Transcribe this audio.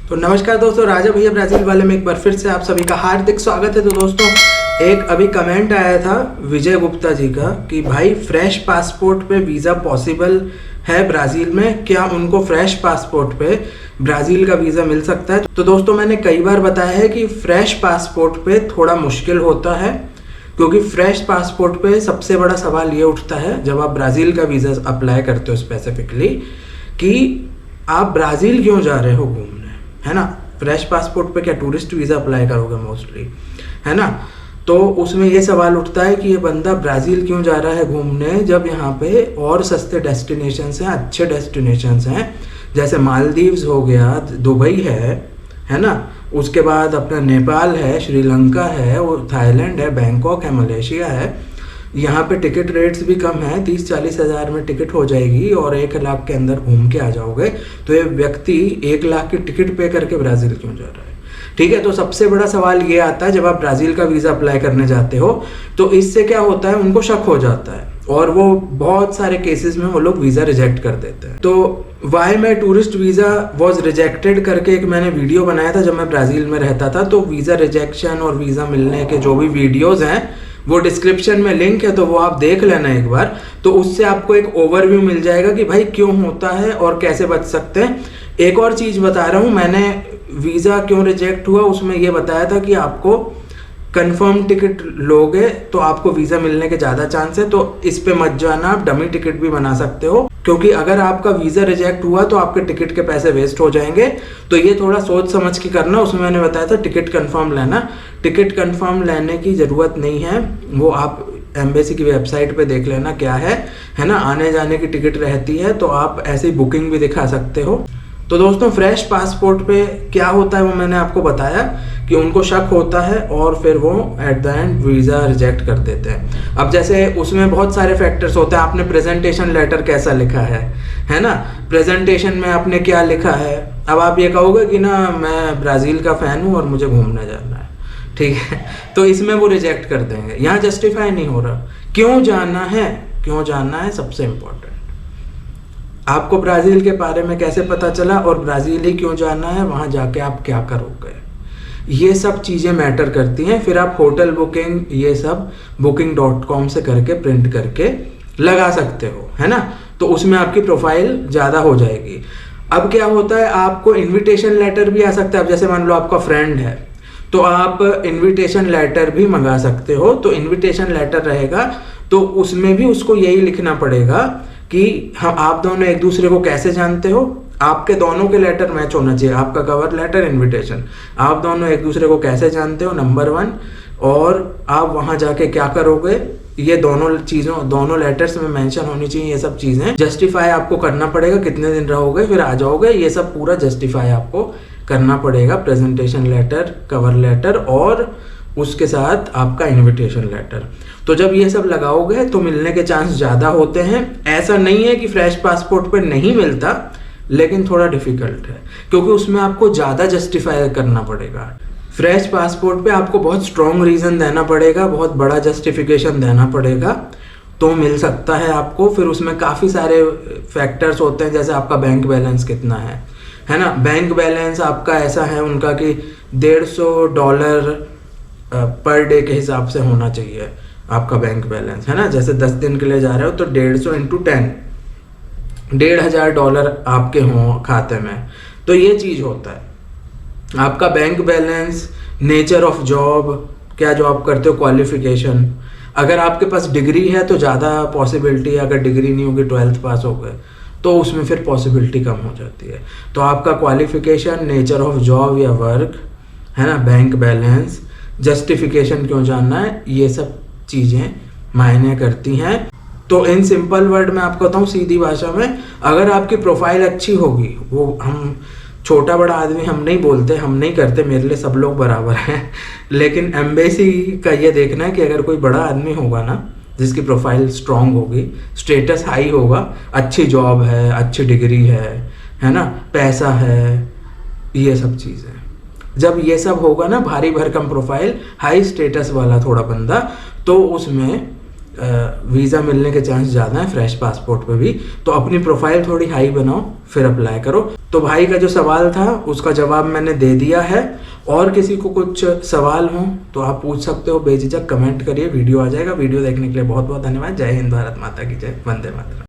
तो नमस्कार दोस्तों, राजा भैया ब्राज़ील वाले में एक बार फिर से आप सभी का हार्दिक स्वागत है। तो दोस्तों, एक अभी कमेंट आया था विजय गुप्ता जी का कि भाई फ्रेश पासपोर्ट पे वीज़ा पॉसिबल है ब्राज़ील में, क्या उनको फ्रेश पासपोर्ट पे ब्राज़ील का वीज़ा मिल सकता है। तो दोस्तों, मैंने कई बार बताया है कि फ्रेश पासपोर्ट पे थोड़ा मुश्किल होता है, क्योंकि फ्रेश पासपोर्ट पे सबसे बड़ा सवाल ये उठता है जब आप ब्राज़ील का वीज़ा अप्लाई करते हो स्पेसिफिकली, कि आप ब्राज़ील क्यों जा रहे हो घूमने, है ना। फ्रेश पासपोर्ट पे क्या टूरिस्ट वीज़ा अप्लाई करोगे मोस्टली, है ना। तो उसमें ये सवाल उठता है कि ये बंदा ब्राज़ील क्यों जा रहा है घूमने, जब यहाँ पे और सस्ते डेस्टिनेशंस हैं, अच्छे डेस्टिनेशंस हैं, जैसे मालदीव्स हो गया, दुबई है ना। उसके बाद अपना नेपाल है, श्रीलंका है, और थाईलैंड है, बैंकॉक है, मलेशिया है। यहाँ पे टिकट रेट्स भी कम है, 30-40 हज़ार में टिकट हो जाएगी और 1 लाख के अंदर घूम के आ जाओगे। तो ये व्यक्ति 1 लाख की टिकट पे करके ब्राज़ील क्यों जा रहा है, ठीक है। तो सबसे बड़ा सवाल ये आता है जब आप ब्राज़ील का वीज़ा अप्लाई करने जाते हो, तो इससे क्या होता है, उनको शक हो जाता है और वो बहुत सारे केसेस में वो लोग वीज़ा रिजेक्ट कर देते हैं। तो why my tourist visa was rejected करके एक मैंने वीडियो बनाया था जब मैं ब्राज़ील में रहता था। तो वीज़ा रिजेक्शन और वीज़ा मिलने के जो भी वीडियोज़ हैं वो डिस्क्रिप्शन में लिंक है, तो वो आप देख लेना एक बार। तो उससे आपको एक ओवरव्यू मिल जाएगा कि भाई क्यों होता है और कैसे बच सकते हैं। एक और चीज़ बता रहा हूँ, मैंने वीज़ा क्यों रिजेक्ट हुआ उसमें ये बताया था कि आपको कंफर्म टिकट लोगे तो आपको वीज़ा मिलने के ज़्यादा चांस है। तो इस पे मत जाना, आप डमी टिकट भी बना सकते हो, क्योंकि अगर आपका वीज़ा रिजेक्ट हुआ तो आपके टिकट के पैसे वेस्ट हो जाएंगे। तो ये थोड़ा सोच समझ के करना। उसमें मैंने बताया था टिकट कंफर्म लेना। टिकट कंफर्म लेने की ज़रूरत नहीं है, वो आप एम्बेसी की वेबसाइट पे देख लेना क्या है ना। आने जाने की टिकट रहती है, तो आप ऐसी बुकिंग भी दिखा सकते हो। तो दोस्तों, फ्रेश पासपोर्ट पे क्या होता है वो मैंने आपको बताया कि उनको शक होता है और फिर वो at the end visa reject कर देते हैं। अब जैसे उसमें बहुत सारे फैक्टर्स होते हैं। आपने प्रेजेंटेशन लेटर कैसा लिखा है ना। प्रेजेंटेशन में आपने क्या लिखा है। अब आप ये कहोगे कि ना मैं ब्राज़ील का फ़ैन हूँ और मुझे घूमने जाना है, ठीक है, तो इसमें वो रिजेक्ट कर देंगे। यहाँ जस्टिफाई नहीं हो रहा। क्यों जाना है सबसे इम्पोर्टेंट। आपको ब्राज़ील के बारे में कैसे पता चला और ब्राज़ील ही क्यों जाना है, वहाँ जाके आप क्या करोगे, ये सब चीज़ें मैटर करती हैं। फिर आप होटल बुकिंग ये सब booking.com से करके प्रिंट करके लगा सकते हो, है ना। तो उसमें आपकी प्रोफाइल ज़्यादा हो जाएगी। अब क्या होता है, आपको इन्विटेशन लेटर भी आ सकता है। अब जैसे मान लो आपका फ्रेंड है, तो आप इन्विटेशन लेटर भी मंगा सकते हो। तो इन्विटेशन लेटर रहेगा तो उसमें भी उसको यही लिखना पड़ेगा कि हम आप दोनों एक दूसरे को कैसे जानते हो। आपके दोनों के लेटर मैच होना चाहिए, आपका कवर लेटर, इनविटेशन। आप दोनों एक दूसरे को कैसे जानते हो, नंबर 1। और आप वहाँ जाके क्या करोगे, ये दोनों लेटर्स में मेंशन होनी चाहिए। ये सब चीज़ें जस्टिफाई आपको करना पड़ेगा, कितने दिन रहोगे फिर आ जाओगे, ये सब पूरा जस्टिफाई आपको करना पड़ेगा। प्रेजेंटेशन लेटर, कवर लेटर और उसके साथ आपका इनविटेशन लेटर। तो जब ये सब लगाओगे तो मिलने के चांस ज़्यादा होते हैं। ऐसा नहीं है कि फ्रेश पासपोर्ट पर नहीं मिलता, लेकिन थोड़ा डिफ़िकल्ट है, क्योंकि उसमें आपको ज़्यादा जस्टिफाई करना पड़ेगा। फ्रेश पासपोर्ट पे आपको बहुत स्ट्रॉन्ग रीज़न देना पड़ेगा, बहुत बड़ा जस्टिफिकेशन देना पड़ेगा, तो मिल सकता है आपको। फिर उसमें काफ़ी सारे फैक्टर्स होते हैं, जैसे आपका बैंक बैलेंस कितना है ना। बैंक बैलेंस आपका ऐसा है उनका कि $150 पर डे के हिसाब से होना चाहिए आपका बैंक बैलेंस, है ना। जैसे 10 दिन के लिए जा रहे हो तो 150 × 10, $1,500 आपके हों खाते में। तो ये चीज़ होता है आपका bank balance, nature of job, क्या जॉब करते हो, क्वालिफिकेशन। अगर आपके पास डिग्री है तो ज़्यादा पॉसिबिलिटी है, अगर डिग्री नहीं होगी 12th पास हो गए तो उसमें फिर पॉसिबिलिटी कम हो जाती है। तो आपका क्वालिफिकेशन, नेचर ऑफ जॉब या वर्क, है ना, बैंक बैलेंस, जस्टिफिकेशन क्यों जानना है, ये सब चीज़ें मायने करती हैं। तो इन सिंपल वर्ड में आपको बताऊँ सीधी भाषा में, अगर आपकी प्रोफाइल अच्छी होगी, वो हम छोटा बड़ा आदमी हम नहीं बोलते, हम नहीं करते, मेरे लिए सब लोग बराबर हैं, लेकिन एम्बेसी का ये देखना है कि अगर कोई बड़ा आदमी होगा ना, जिसकी प्रोफाइल स्ट्रांग होगी, स्टेटस हाई होगा, अच्छी जॉब है, अच्छी डिग्री है ना, पैसा है, ये सब चीज़ें, जब ये सब होगा ना, भारी भरकम प्रोफाइल, हाई स्टेटस वाला थोड़ा बंदा, तो उसमें वीज़ा मिलने के चांस ज़्यादा है फ्रेश पासपोर्ट पे भी। तो अपनी प्रोफाइल थोड़ी हाई बनाओ फिर अप्लाई करो। तो भाई का जो सवाल था उसका जवाब मैंने दे दिया है। और किसी को कुछ सवाल हो तो आप पूछ सकते हो, बेझिझक कमेंट करिए, वीडियो आ जाएगा। वीडियो देखने के लिए बहुत बहुत धन्यवाद। जय हिंद, भारत माता की जय, वंदे मातरम।